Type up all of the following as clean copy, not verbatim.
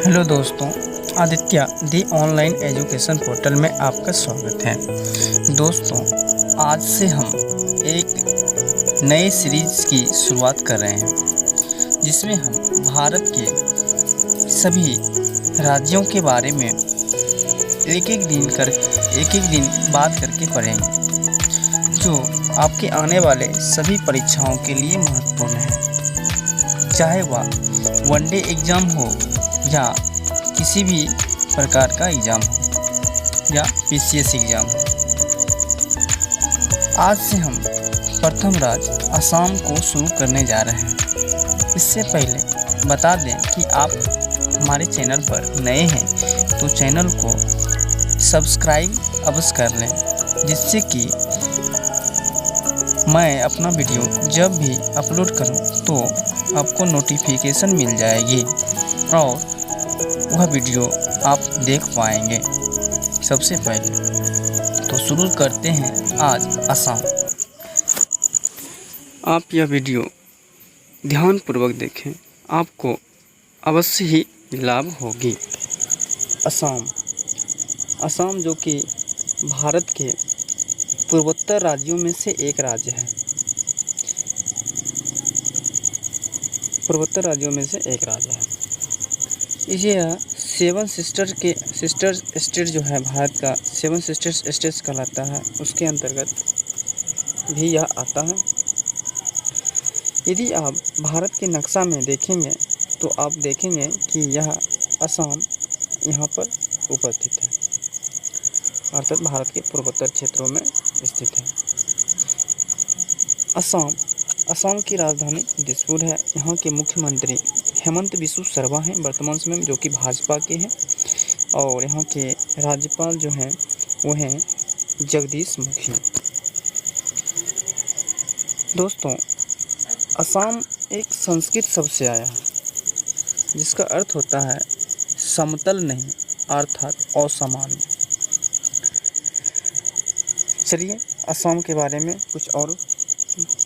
Hello दोस्तों, आदित्य दी online education portal में आपका स्वागत है। दोस्तों, आज से हम एक नए सीरीज़ की शुरुआत कर रहे हैं, जिसमें हम भारत के सभी राज्यों के बारे में एक एक दिन बात करके पढ़ेंगे, जो आपके आने वाले सभी परीक्षाओं के लिए महत्वपूर्ण है, चाहे वह वनडे एग्ज़ाम हो या किसी भी प्रकार का एग्ज़ाम हो या पीसीएस एग्ज़ाम हो। आज से हम प्रथम राज्य असम को शुरू करने जा रहे हैं। इससे पहले बता दें कि आप हमारे चैनल पर नए हैं तो चैनल को सब्सक्राइब अवश्य कर लें, जिससे कि मैं अपना वीडियो जब भी अपलोड करूं तो आपको नोटिफिकेशन मिल जाएगी और वह वीडियो आप देख पाएंगे सबसे पहले। तो शुरू करते हैं आज असम। आप यह वीडियो ध्यानपूर्वक देखें, आपको अवश्य ही लाभ होगी। असम जो कि भारत के पूर्वोत्तर राज्यों में से एक राज्य है। यह सेवन सिस्टर स्टेट जो है, भारत का सेवन सिस्टर्स स्टेट्स कहलाता है, उसके अंतर्गत भी यह आता है। यदि आप भारत के नक्शा में देखेंगे तो आप देखेंगे कि यह असम यहाँ पर उपस्थित है, अर्थात भारत के पूर्वोत्तर क्षेत्रों में स्थित है। असम की राजधानी दिसपुर है। यहाँ के मुख्यमंत्री हेमंत बिस्वा शर्मा हैं वर्तमान समय में, जो कि भाजपा के हैं, और यहाँ के राज्यपाल जो हैं वो हैं जगदीश मुखी। दोस्तों, असम एक संस्कृत शब्द से आया है, जिसका अर्थ होता है समतल नहीं, अर्थात असामान्य। चलिए असम के बारे में कुछ और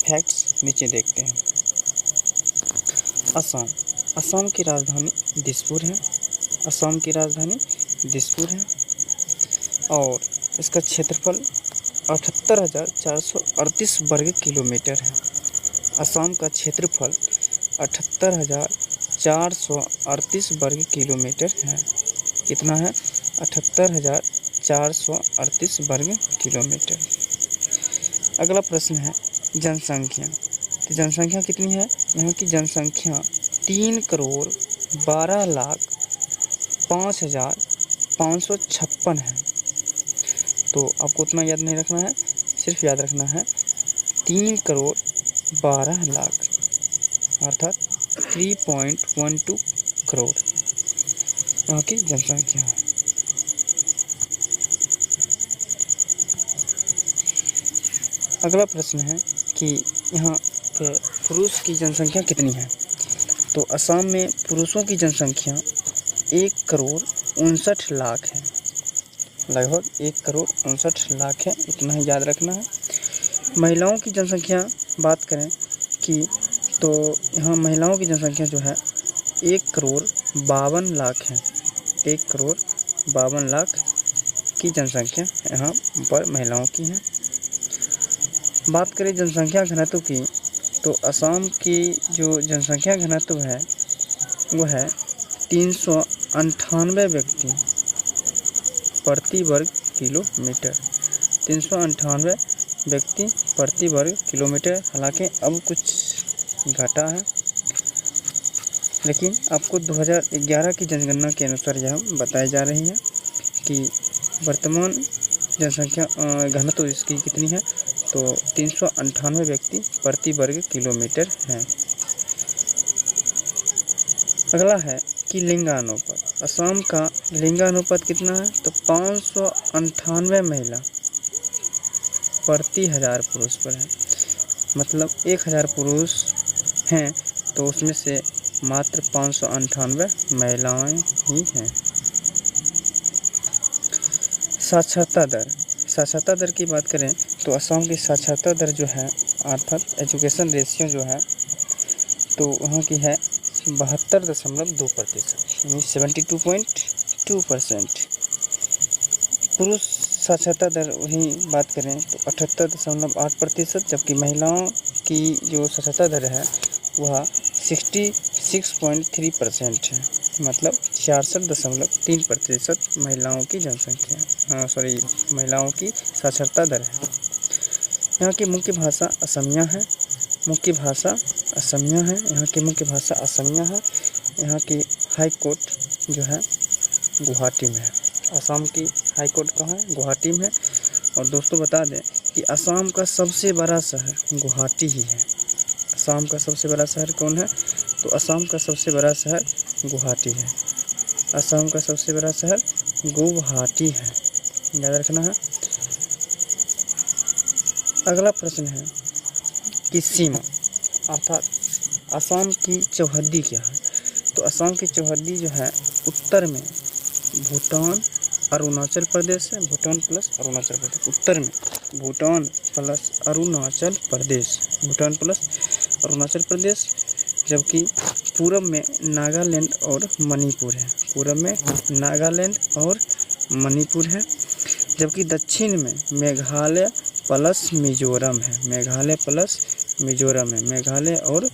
फैक्ट्स नीचे देखते हैं। असम की राजधानी दिसपुर है। और इसका क्षेत्रफल 78,438 वर्ग किलोमीटर है। असम का क्षेत्रफल 78,438 वर्ग किलोमीटर है। कितना है? 78,438 वर्ग किलोमीटर। अगला प्रश्न है जनसंख्या। तो जनसंख्या कितनी है? यहाँ की जनसंख्या 3,12,05,556 है। तो आपको उतना याद नहीं रखना है, सिर्फ याद रखना है 3,12,00,000 अर्थात 3.12 करोड़ यहाँ की जनसंख्या है। अगला प्रश्न है कि यहाँ पे पुरुष की जनसंख्या कितनी है? तो असम में पुरुषों की जनसंख्या 1,59,00,000 है, लगभग 1,59,00,000 है, इतना ही याद रखना है। महिलाओं की जनसंख्या बात करें कि तो यहाँ महिलाओं की जनसंख्या जो है 1,52,00,000 है। 1,52,00,000 की जनसंख्या यहाँ पर महिलाओं की है। बात करें जनसंख्या घनत्व की, तो असम की जो जनसंख्या घनत्व है वो है 398 व्यक्ति प्रति वर्ग किलोमीटर। 398 व्यक्ति प्रति वर्ग किलोमीटर। हालांकि अब कुछ घटा है, लेकिन आपको 2011 की जनगणना के अनुसार यह बताई जा रही है कि वर्तमान जनसंख्या घनत्व इसकी कितनी है, तो 398 व्यक्ति प्रति वर्ग किलोमीटर है। अगला है कि लिंगानुपात। असम का लिंगानुपात कितना है? तो 598 महिला प्रति 1000 पुरुष पर है। मतलब 1000 पुरुष हैं तो उसमें से मात्र 598 महिलाएं ही हैं। साक्षरता दर की बात करें तो असम की साक्षरता दर जो है, अर्थात एजुकेशन रेशियो जो है, तो वहाँ की है 72.2%, यानी 72.2%। पुरुष साक्षरता दर वहीं बात करें तो 78.8%, जबकि महिलाओं की जो साक्षरता दर है वह 66.3% है, मतलब 66.3% महिलाओं की जनसंख्या महिलाओं की साक्षरता दर है। यहाँ की मुख्य भाषा असमिया है। यहाँ की मुख्य भाषा असमिया है। यहाँ की हाई कोर्ट जो है गुवाहाटी में है। असम की हाई कोर्ट कहाँ है? गुवाहाटी में है। और दोस्तों बता दें कि असम का सबसे बड़ा शहर गुवाहाटी ही है। असम का सबसे बड़ा शहर कौन है? तो असम का सबसे बड़ा शहर गुवाहाटी है। असम का सबसे बड़ा शहर गुवाहाटी है, याद रखना है। अगला प्रश्न है कि सीमा अर्थात असम की चौहद्दी क्या है? तो असम की चौहद्दी जो है उत्तर में भूटान अरुणाचल प्रदेश है। भूटान प्लस अरुणाचल प्रदेश। उत्तर में भूटान प्लस अरुणाचल प्रदेश, जबकि पूरब में नागालैंड और मणिपुर है। जबकि दक्षिण में मेघालय प्लस मिजोरम है। मेघालय और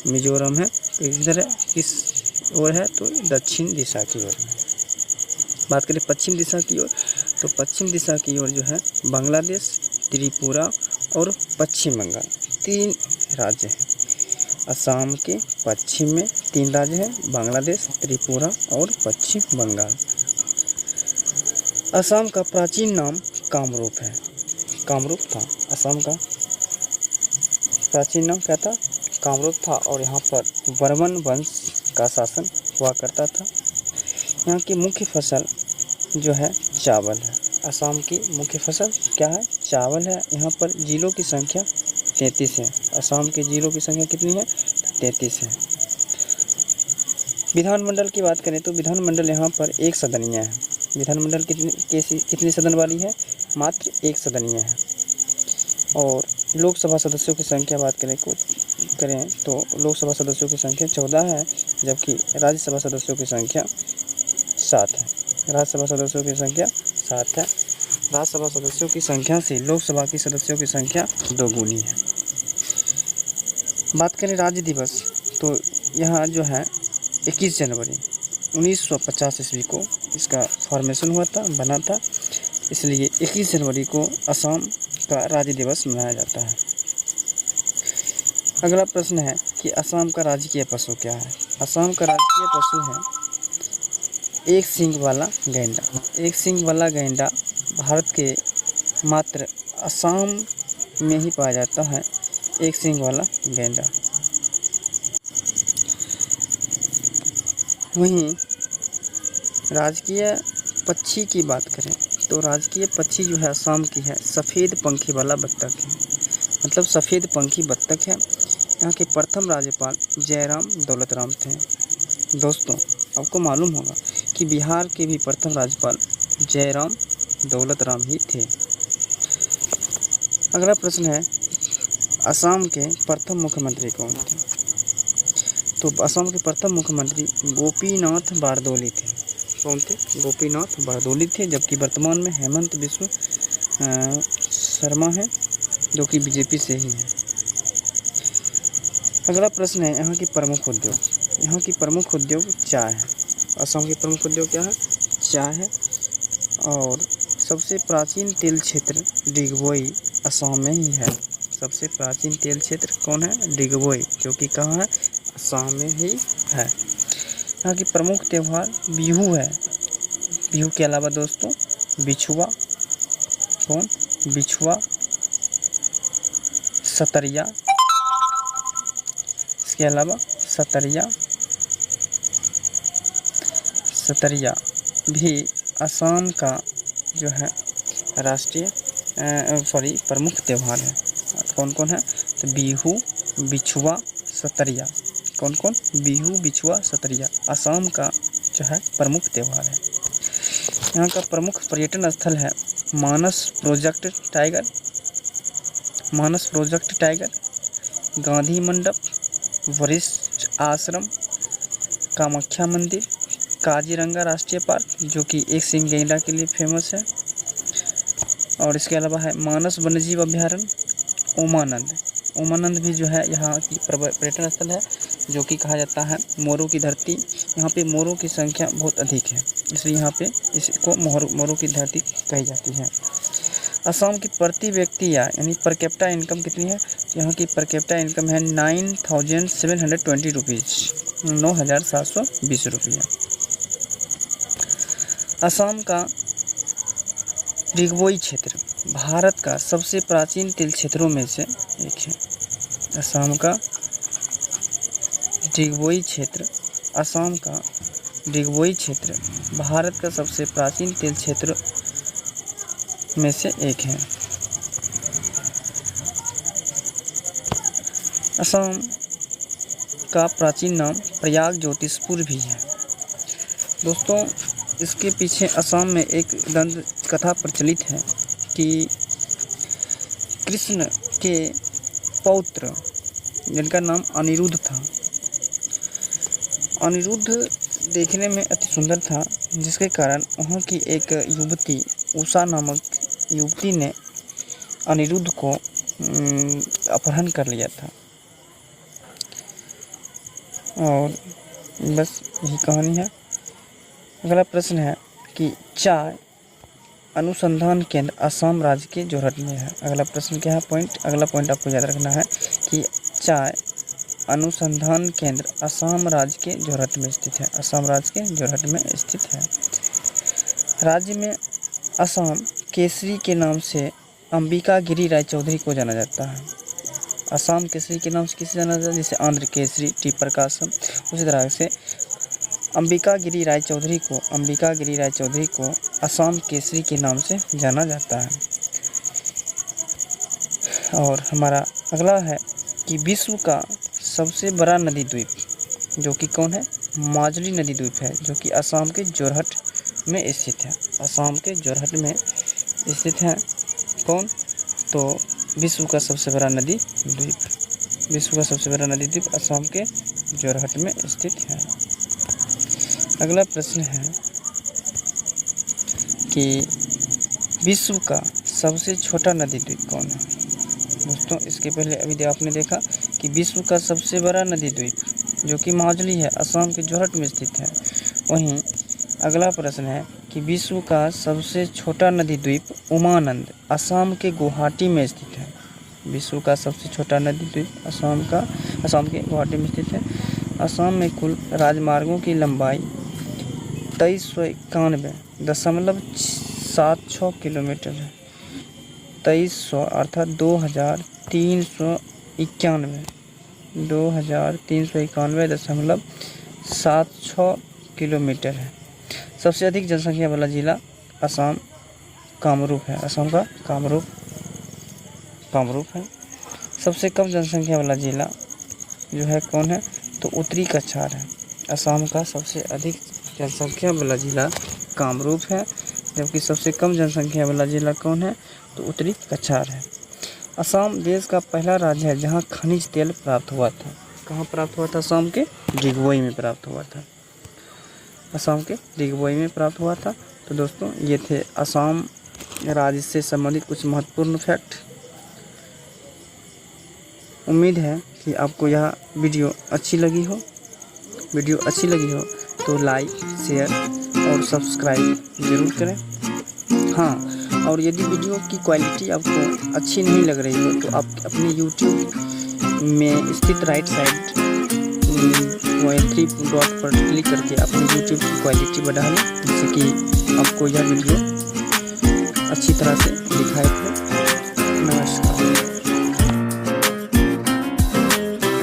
मिजोरम है। इधर किस ओर है? तो दक्षिण दिशा की ओर है। बात करें पश्चिम दिशा की ओर, तो पश्चिम दिशा की ओर जो है बांग्लादेश, त्रिपुरा और पश्चिम बंगाल 3 राज्य हैं। असम के पश्चिम में 3 राज्य हैं, बांग्लादेश, त्रिपुरा और पश्चिम बंगाल। असम का प्राचीन नाम कामरूप है। कामरूप था। असम का प्राचीन नाम क्या था? कामरूप था। और यहाँ पर बर्मन वंश का शासन हुआ करता था। यहाँ की मुख्य फसल जो है चावल है। असम की मुख्य फसल क्या है? चावल है। यहाँ पर जिलों की संख्या 33 है। असम के जिलों की संख्या कितनी है? 33 है। विधानमंडल की बात करें तो विधानमंडल यहाँ पर एक सदनीय है। विधानमंडल कितनी सदन वाली है? मात्र एक सदनीय है। और लोकसभा सदस्यों की संख्या बात करें तो लोकसभा सदस्यों की संख्या 14 है, जबकि राज्यसभा सदस्यों की संख्या 7 है। राज्यसभा सदस्यों की संख्या 7 है। राज्यसभा सदस्यों की संख्या से लोकसभा की सदस्यों की संख्या 2 गुनी है। बात करें राज्य दिवस, तो यहाँ जो है 21 जनवरी 1950 ईस्वी को इसका फॉर्मेशन हुआ था, बना था। इसलिए 21 जनवरी को असम का राज्य दिवस मनाया जाता है। अगला प्रश्न है कि असम का राजकीय पशु क्या है? असम का राजकीय पशु है एक सींग वाला गैंडा। एक सींग वाला गैंडा भारत के मात्र असम में ही पाया जाता है। एक सींग वाला गैंडा। वहीं राजकीय पक्षी की बात करें तो राजकीय पक्षी जो है असम की है सफ़ेद पंखी वाला बत्तख है, मतलब सफ़ेद पंखी बत्तख है। यहाँ के प्रथम राज्यपाल जयराम दौलतराम थे। दोस्तों आपको मालूम होगा कि बिहार के भी प्रथम राज्यपाल जयराम दौलतराम ही थे। अगला प्रश्न है असम के प्रथम मुख्यमंत्री कौन थे? तो असम के प्रथम मुख्यमंत्री गोपीनाथ बारदौली थे। कौन थे? गोपीनाथ बारदौली थे। जबकि वर्तमान में हेमंत बिस्व शर्मा है, जो कि बीजेपी से ही है। अगला प्रश्न है यहाँ की प्रमुख उद्योग। यहाँ की प्रमुख उद्योग चाय है। असम की प्रमुख उद्योग क्या है? चाय है। और सबसे प्राचीन तेल क्षेत्र डिगबोई असम में ही है। सबसे प्राचीन तेल क्षेत्र कौन है? डिगबोई, जो कि कहाँ है? असम में ही है। यहाँ की प्रमुख त्यौहार बिहू है। बिहू के अलावा दोस्तों बिछुआ, कौन? बिछुआ, सतरिया, इसके अलावा सतरिया भी असम का जो है राष्ट्रीय प्रमुख त्यौहार है। कौन कौन है? तो बिहू, बिछुआ, सतरिया। कौन कौन? बिहू, बिछुआ, सतरिया असम का जो है प्रमुख त्यौहार है। यहाँ का प्रमुख पर्यटन स्थल है मानस प्रोजेक्ट टाइगर, गांधी मंडप, वरिष्ठ आश्रम, कामाख्या मंदिर, काजीरंगा राष्ट्रीय पार्क जो कि एक सिंह गैंडा के लिए फेमस है, और इसके अलावा है मानस वन्यजीव अभ्यारण्य, उमानंद भी जो है यहाँ की पर्यटन स्थल है, जो कि कहा जाता है मोरों की धरती। यहाँ पे मोरों की संख्या बहुत अधिक है, इसलिए यहाँ पे इसको मोरों की धरती कही जाती है। असम की प्रति व्यक्ति यानी पर कैपिटा इनकम कितनी है? यहाँ की पर कैपिटा इनकम है 9,720 रुपीज़, 9,720 रुपया। असम का डिगबोई क्षेत्र भारत का सबसे प्राचीन तेल क्षेत्रों में से एक है। असम का डिगबोई क्षेत्र, असम का डिगबोई क्षेत्र भारत का सबसे प्राचीन तेल क्षेत्र में से एक है। असम का प्राचीन नाम प्रयाग ज्योतिषपुर भी है। दोस्तों, इसके पीछे असम में एक दंत कथा प्रचलित है कि कृष्ण के पौत्र जिनका नाम अनिरुद्ध था, अनिरुद्ध देखने में अति सुंदर था, जिसके कारण वहाँ की एक युवती उषा नामक युवती ने अनिरुद्ध को अपहरण कर लिया था। और बस यही कहानी है। अगला प्रश्न है कि चाय अनुसंधान केंद्र असम राज्य के जोरहट में है। अगला प्रश्न क्या है? अगला पॉइंट आपको याद रखना है कि चाय अनुसंधान केंद्र असम राज्य के जोरहट में स्थित है। असम राज्य के जोरहट में स्थित है। राज्य में असम केसरी के नाम से अंबिका गिरी राय चौधरी को जाना जाता है। असम केसरी के नाम से किसे जाना जाता है? जैसे आंध्र केसरी टी प्रकाशम, उसी तरह से अंबिका गिरी राय चौधरी को असम केसरी के नाम से जाना जाता है। और हमारा अगला है कि विश्व का सबसे बड़ा नदी द्वीप जो कि कौन है? माजुली नदी द्वीप है, जो कि असम के जोरहट में स्थित है। असम के जोरहट में स्थित है कौन? तो विश्व का सबसे बड़ा नदी द्वीप असम के जोरहट में स्थित है। अगला प्रश्न है कि विश्व का सबसे छोटा नदी द्वीप कौन है? दोस्तों, इसके पहले अभी आपने देखा कि विश्व का सबसे बड़ा नदी द्वीप जो कि माजुली है, असम के जोरहट में स्थित है। वहीं अगला प्रश्न है कि विश्व का सबसे छोटा नदी द्वीप उमानंद असम के गुवाहाटी में स्थित है। विश्व का सबसे छोटा नदी द्वीप असम के गुवाहाटी में स्थित है। असम में कुल राजमार्गों की लंबाई 2391.76 किलोमीटर है। 2300 अर्थात 2391.76 किलोमीटर है। सबसे अधिक जनसंख्या वाला जिला असम कामरूप है। असम का कामरूप है। सबसे कम जनसंख्या वाला जिला जो है कौन है? तो उत्तरी कछार है। असम का सबसे अधिक जनसंख्या वाला जिला कामरूप है, जबकि सबसे कम जनसंख्या वाला जिला कौन है? तो उत्तरी कछार है। असम देश का पहला राज्य है जहां खनिज तेल प्राप्त हुआ था। कहाँ प्राप्त हुआ था? असम के डिगबोई में प्राप्त हुआ था। असम के डिगबोई में प्राप्त हुआ था। तो दोस्तों, ये थे असम राज्य से संबंधित कुछ महत्वपूर्ण फैक्ट। उम्मीद है कि आपको यह वीडियो अच्छी लगी हो। तो लाइक, शेयर और सब्सक्राइब ज़रूर करें। हाँ, और यदि वीडियो की क्वालिटी आपको अच्छी नहीं लग रही हो तो आप अपने YouTube में स्थित राइट साइड 3 डॉट पर क्लिक करके अपने YouTube की क्वालिटी बढ़ा लें, जिससे कि आपको यह वीडियो अच्छी तरह से दिखाई पड़े।